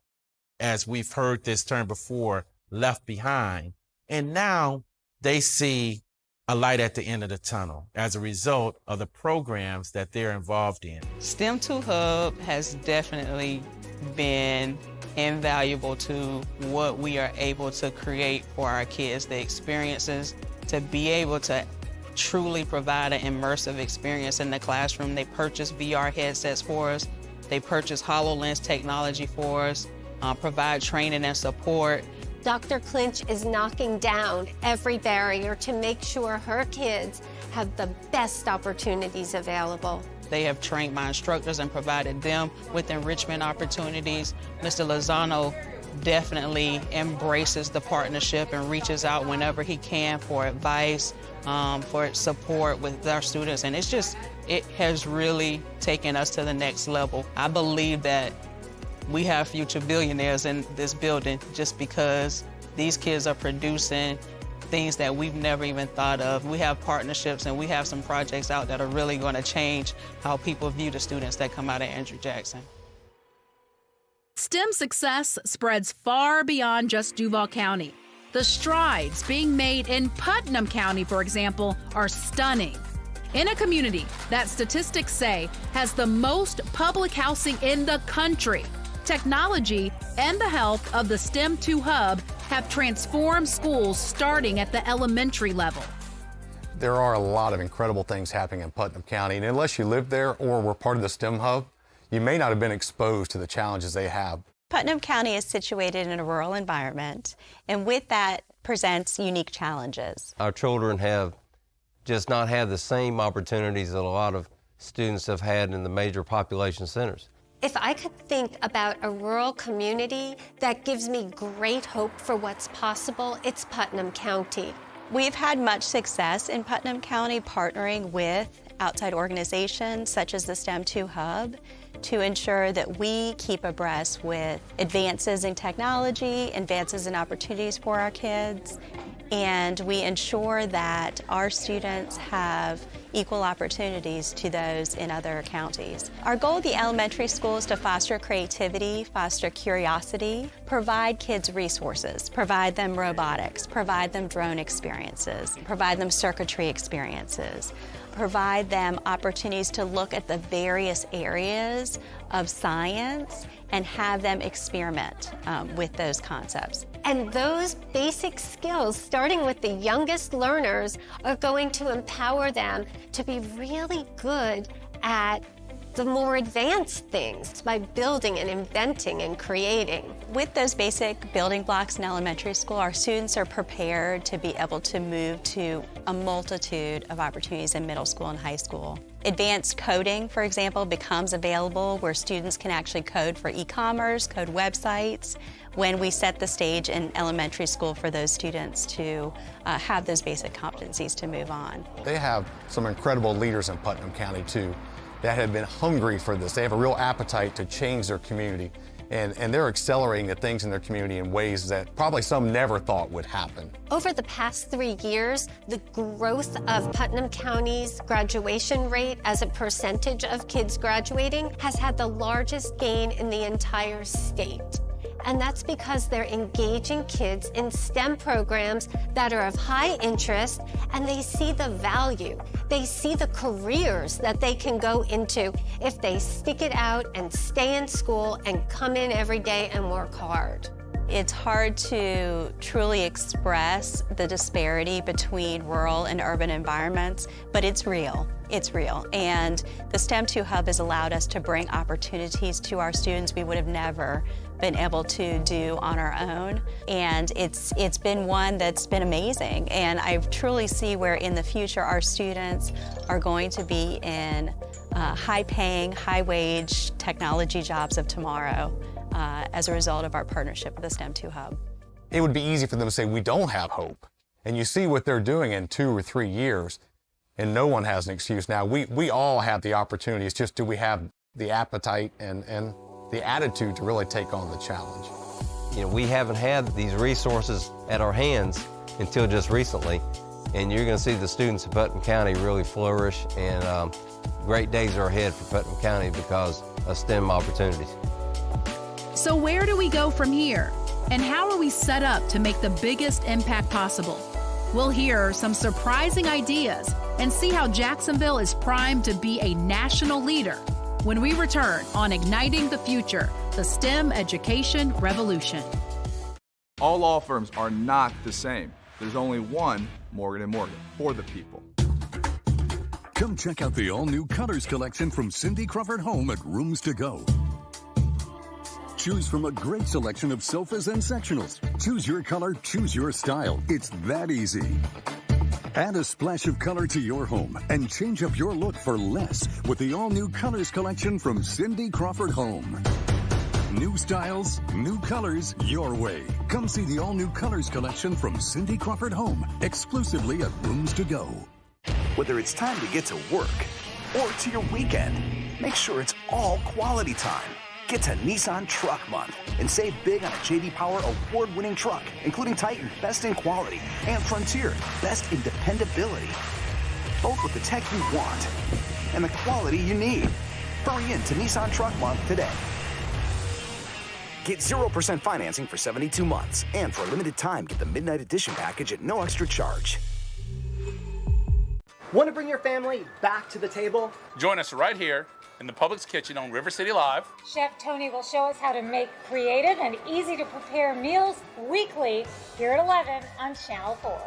Speaker 5: as we've heard this term before, left behind. And now they see a light at the end of the tunnel as a result of the programs that they're involved in.
Speaker 7: STEM 2 Hub has definitely been invaluable to what we are able to create for our kids, the experiences, to be able to truly provide an immersive experience in the classroom. They purchase VR headsets for us. They purchase HoloLens technology for us, provide training and support.
Speaker 10: Dr. Clinch is knocking down every barrier to make sure her kids have the best opportunities available.
Speaker 7: They have trained my instructors and provided them with enrichment opportunities. Mr. Lozano definitely embraces the partnership and reaches out whenever he can for advice, for support with our students. And it has really taken us to the next level. I believe that we have future billionaires in this building just because these kids are producing things that we've never even thought of. We have partnerships and we have some projects out that are really going to change how people view the students that come out of Andrew Jackson.
Speaker 2: STEM success spreads far beyond just Duval County. The strides being made in Putnam County, for example, are stunning. In a community that statistics say has the most public housing in the country, technology and the help of the STEM 2 Hub have transformed schools starting at the elementary level.
Speaker 4: There are a lot of incredible things happening in Putnam County, and unless you live there or were part of the STEM Hub, you may not have been exposed to the challenges they have.
Speaker 18: Putnam County is situated in a rural environment, and with that presents unique challenges.
Speaker 19: Our children have just not had the same opportunities that a lot of students have had in the major population centers.
Speaker 10: If I could think about a rural community that gives me great hope for what's possible, it's Putnam County.
Speaker 18: We've had much success in Putnam County partnering with outside organizations such as the STEM 2 Hub to ensure that we keep abreast with advances in technology, advances in opportunities for our kids, and we ensure that our students have equal opportunities to those in other counties. Our goal of the elementary school is to foster creativity, foster curiosity, provide kids resources, provide them robotics, provide them drone experiences, provide them circuitry experiences. provide them opportunities to look at the various areas of science and have them experiment with those concepts.
Speaker 10: And those basic skills, starting with the youngest learners, are going to empower them to be really good at the more advanced things by building and inventing and creating.
Speaker 18: With those basic building blocks in elementary school, our students are prepared to be able to move to a multitude of opportunities in middle school and high school. Advanced coding, for example, becomes available where students can actually code for e-commerce, code websites, when we set the stage in elementary school for those students to have those basic competencies to move on.
Speaker 4: They have some incredible leaders in Putnam County, too, that have been hungry for this. They have a real appetite to change their community, and they're accelerating the things in their community in ways that probably some never thought would happen.
Speaker 10: Over the past 3 years, the growth of Putnam County's graduation rate as a percentage of kids graduating has had the largest gain in the entire state. And that's because they're engaging kids in STEM programs that are of high interest, and they see the value. They see the careers that they can go into if they stick it out and stay in school and come in every day and work hard.
Speaker 18: It's hard to truly express the disparity between rural and urban environments, but it's real. It's real. And the STEM 2 Hub has allowed us to bring opportunities to our students we would have never been able to do on our own. And it's been one that's been amazing. And I truly see where in the future our students are going to be in high-paying, high-wage technology jobs of tomorrow as a result of our partnership with the STEM 2 Hub.
Speaker 4: It would be easy for them to say, we don't have hope. And you see what they're doing in 2 or 3 years, and no one has an excuse now. We all have the opportunities, just do we have the appetite and the attitude to really take on the challenge.
Speaker 19: You know, we haven't had these resources at our hands until just recently, and you're going to see the students of Putnam County really flourish, and great days are ahead for Putnam County because of STEM opportunities.
Speaker 2: So where do we go from here? And how are we set up to make the biggest impact possible? We'll hear some surprising ideas and see how Jacksonville is primed to be a national leader when we return on Igniting the Future, the STEM Education Revolution.
Speaker 9: All law firms are not the same. There's only one Morgan & Morgan for the people.
Speaker 27: Come check out the all-new Colors collection from Cindy Crawford Home at Rooms to Go. Choose from a great selection of sofas and sectionals. Choose your color, choose your style. It's that easy. Add a splash of color to your home and change up your look for less with the all-new Colors collection from Cindy Crawford Home. New styles, new colors, your way. Come see the all-new Colors collection from Cindy Crawford Home, exclusively at Rooms to Go.
Speaker 14: Whether it's time to get to work or to your weekend, make sure it's all quality time. Get to Nissan Truck Month and save big on a J.D. Power award-winning truck, including Titan, best in quality, and Frontier, best in dependability. Both with the tech you want and the quality you need. Hurry in to Nissan Truck Month today. Get 0% financing for 72 months. And for a limited time, get the Midnight Edition package at no extra charge.
Speaker 16: Want to bring your family back to the table?
Speaker 17: Join us right here in the Publix kitchen on River City Live.
Speaker 20: Chef Tony will show us how to make creative and easy to prepare meals weekly here at 11 on Channel 4.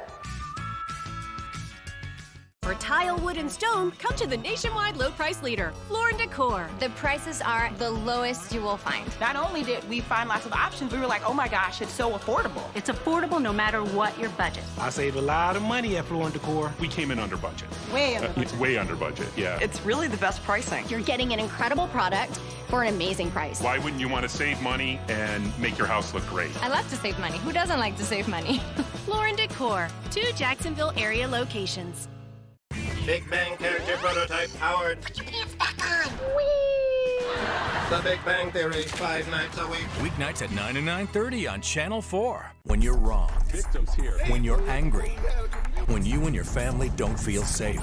Speaker 21: For tile, wood, and stone, come to the nationwide low price leader, Floor & Decor.
Speaker 22: The prices are the lowest you will find.
Speaker 23: Not only did we find lots of options, we were like, oh my gosh, it's so affordable.
Speaker 21: It's affordable no matter what your budget.
Speaker 24: I saved a lot of money at Floor & Decor. We came in under budget.
Speaker 23: Way under budget.
Speaker 24: It's way under budget, yeah.
Speaker 23: It's really the best pricing.
Speaker 22: You're getting an incredible product for an amazing price.
Speaker 24: Why wouldn't you want to save money and make your house look great?
Speaker 22: I love to save money. Who doesn't like to save money?
Speaker 21: Floor & Decor, 2 Jacksonville area locations.
Speaker 25: Big Bang character prototype powered.
Speaker 22: It's back on.
Speaker 25: Whee! The Big Bang Theory, 5 nights a week.
Speaker 31: Weeknights at 9 and 9:30 on Channel 4. When you're wrong.
Speaker 25: Victims here.
Speaker 31: When you're angry. When you and your family don't feel safe.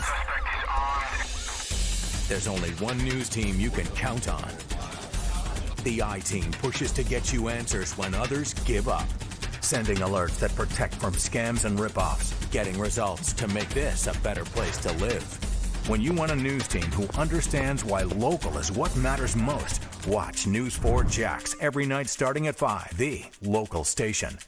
Speaker 31: There's only one news team you can count on. The I-Team pushes to get you answers when others give up. Sending alerts that protect from scams and ripoffs. Getting results to make this a better place to live. When you want a news team who understands why local is what matters most, watch News 4 Jax every night starting at 5, the local station.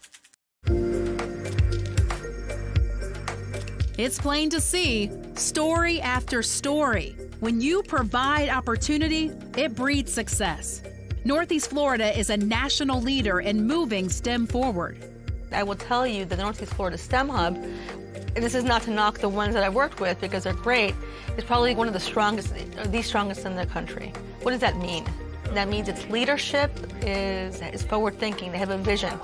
Speaker 2: It's plain to see, story after story. When you provide opportunity, it breeds success. Northeast Florida is a national leader in moving STEM forward.
Speaker 1: I will tell you that the Northeast Florida STEM Hub, and this is not to knock the ones that I've worked with because they're great, is probably one of the strongest, or the strongest in the country. What does that mean? That means its leadership is forward thinking. They have a vision.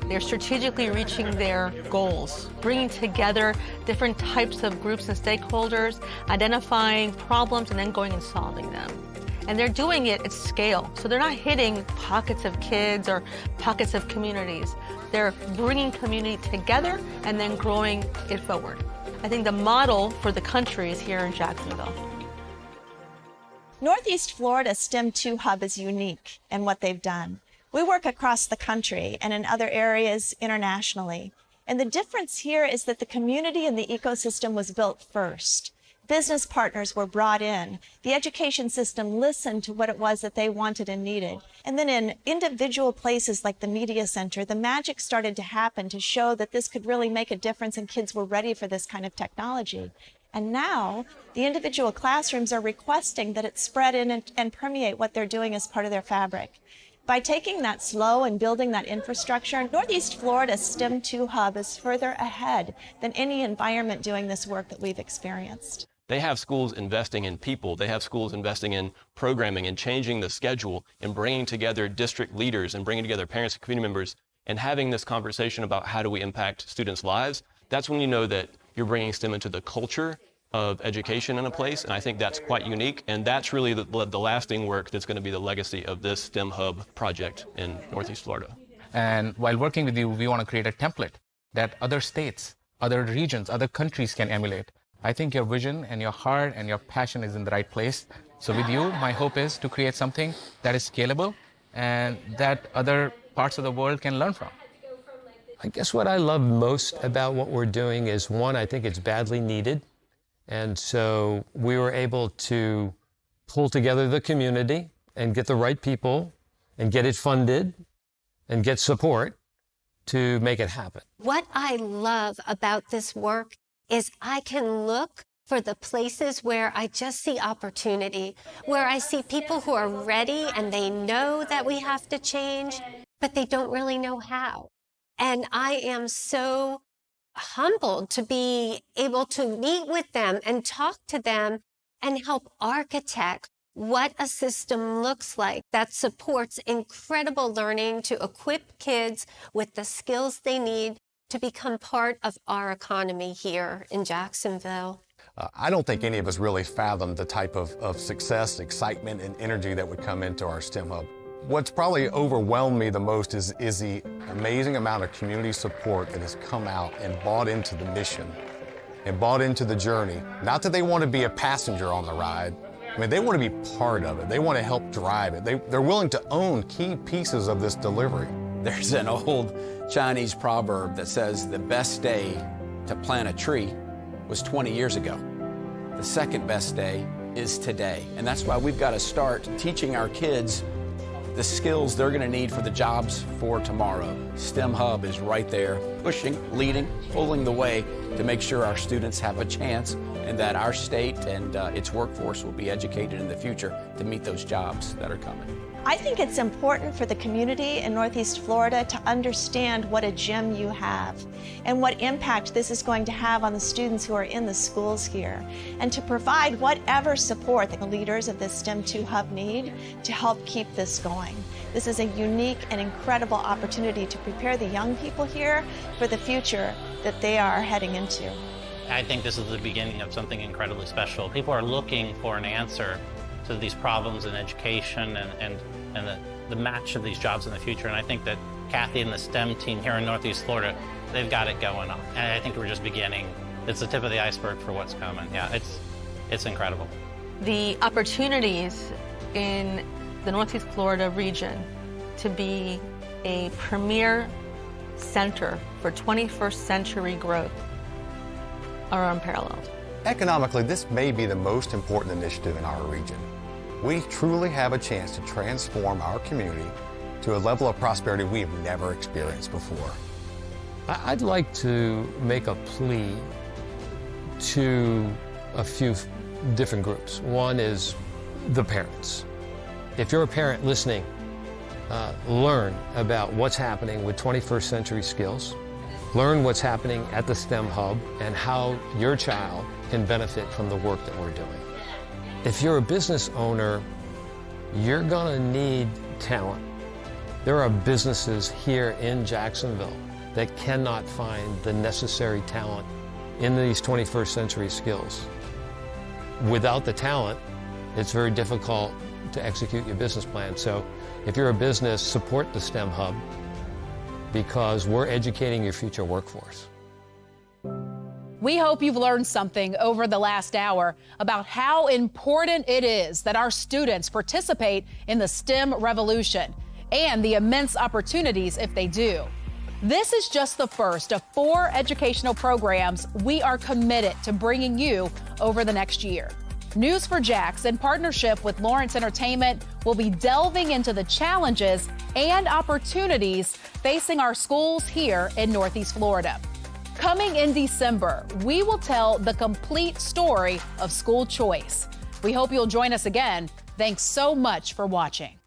Speaker 1: They're strategically reaching their goals, bringing together different types of groups and stakeholders, identifying problems, and then going and solving them. And they're doing it at scale. So they're not hitting pockets of kids or pockets of communities. They're bringing community together and then growing it forward. I think the model for the country is here in Jacksonville.
Speaker 3: Northeast Florida STEM 2 Hub is unique in what they've done. We work across the country and in other areas internationally. And the difference here is that the community and the ecosystem was built first. Business partners were brought in. The education system listened to what it was that they wanted and needed. And then in individual places like the media center, the magic started to happen to show that this could really make a difference and kids were ready for this kind of technology. And now the individual classrooms are requesting that it spread in and permeate what they're doing as part of their fabric. By taking that slow and building that infrastructure, Northeast Florida STEM 2 Hub is further ahead than any environment doing this work that we've experienced.
Speaker 6: They have schools investing in people. They have schools investing in programming and changing the schedule and bringing together district leaders and bringing together parents and community members and having this conversation about how do we impact students' lives. That's when you know that you're bringing STEM into the culture of education in a place, and I think that's quite unique, and that's really the lasting work that's going to be the legacy of this STEM Hub project in Northeast Florida.
Speaker 8: And while working with you, we want to create a template that other states, other regions, other countries can emulate. I think your vision and your heart and your passion is in the right place. So with you, my hope is to create something that is scalable and that other parts of the world can learn from.
Speaker 11: I guess what I love most about what we're doing is, one, I think it's badly needed. And so we were able to pull together the community and get the right people and get it funded and get support to make it happen.
Speaker 10: What I love about this work is I can look for the places where I just see opportunity, where I see people who are ready and they know that we have to change, but they don't really know how. And I am so humbled to be able to meet with them and talk to them and help architect what a system looks like that supports incredible learning to equip kids with the skills they need to become part of our economy here in Jacksonville.
Speaker 4: I don't think any of us really fathomed the type of success, excitement, and energy that would come into our STEM Hub. What's probably overwhelmed me the most is the amazing amount of community support that has come out and bought into the mission and bought into the journey. Not that they want to be a passenger on the ride. I mean, they want to be part of it. They want to help drive it. They're willing to own key pieces of this delivery.
Speaker 13: There's an old Chinese proverb that says the best day to plant a tree was 20 years ago. The second best day is today. And that's why we've got to start teaching our kids the skills they're going to need for the jobs for tomorrow. STEM Hub is right there, pushing, leading, pulling the way to make sure our students have a chance and that our state and its workforce will be educated in the future to meet those jobs that are coming.
Speaker 3: I think it's important for the community in Northeast Florida to understand what a gem you have and what impact this is going to have on the students who are in the schools here, and to provide whatever support the leaders of this STEM 2 Hub need to help keep this going. This is a unique and incredible opportunity to prepare the young people here for the future that they are heading into.
Speaker 15: I think this is the beginning of something incredibly special. People are looking for an answer to these problems in education and the match of these jobs in the future. And I think that Kathy and the STEM team here in Northeast Florida, they've got it going on. And I think we're just beginning. It's the tip of the iceberg for what's coming. Yeah, it's incredible.
Speaker 1: The opportunities in the Northeast Florida region to be a premier center for 21st century growth are unparalleled.
Speaker 4: Economically, this may be the most important initiative in our region. We truly have a chance to transform our community to a level of prosperity we have never experienced before.
Speaker 11: I'd like to make a plea to a few different groups. One is the parents. If you're a parent listening, learn about what's happening with 21st century skills. Learn what's happening at the STEM Hub and how your child can benefit from the work that we're doing. If you're a business owner, you're going to need talent. There are businesses here in Jacksonville that cannot find the necessary talent in these 21st century skills. Without the talent, it's very difficult to execute your business plan. So if you're a business, support the STEM Hub because we're educating your future workforce.
Speaker 2: We hope you've learned something over the last hour about how important it is that our students participate in the STEM revolution and the immense opportunities if they do. This is just the first of 4 educational programs we are committed to bringing you over the next year. News for Jax, in partnership with Lawrence Entertainment, will be delving into the challenges and opportunities facing our schools here in Northeast Florida. Coming in December, we will tell the complete story of school choice. We hope you'll join us again. Thanks so much for watching.